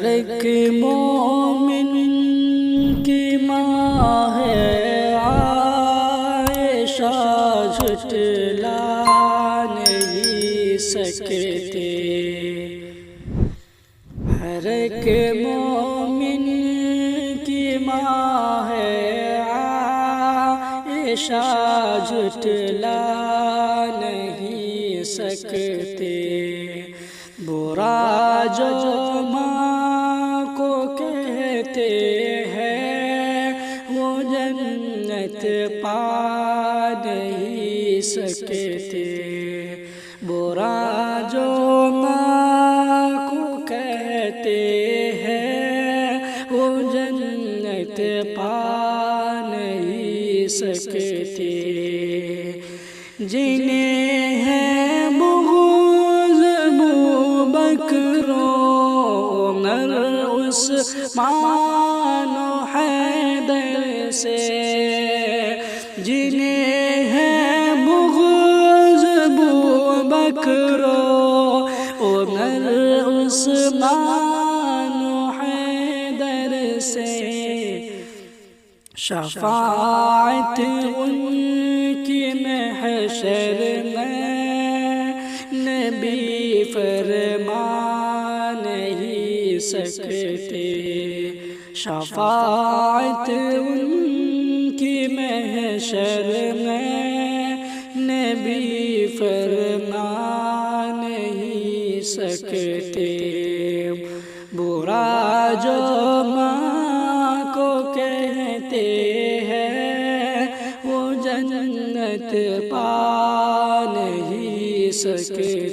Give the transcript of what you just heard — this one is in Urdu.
ہر ایک مومن کی ماں ہے عائشہ، جھٹلا نہیں سکتے۔ ہر ایک مومن کی ماں ہے عائشہ، جھٹلا نہیں سکتے۔ برا جو ماں کو کہتے ہیں وہ جنت پا نہیں سکتے۔ برا جو ماں کو کہتے ہیں وہ جنت پا نہیں سکتے۔ جنہیں ہے بغض ابوبکر و عمر، عثمان و حیدر سے، جنہیں ہے بغض ابوبکر و عمر، عثمان و حیدر سے، شفاعت ان کی محشر میں نبی فرما نہیں سکتے۔ شفاعت ان کی محشر میں نبی فرما نہیں سکتے۔ برا جو ماں کو کہتے ہیں وہ جنت پا نہیں سکتے۔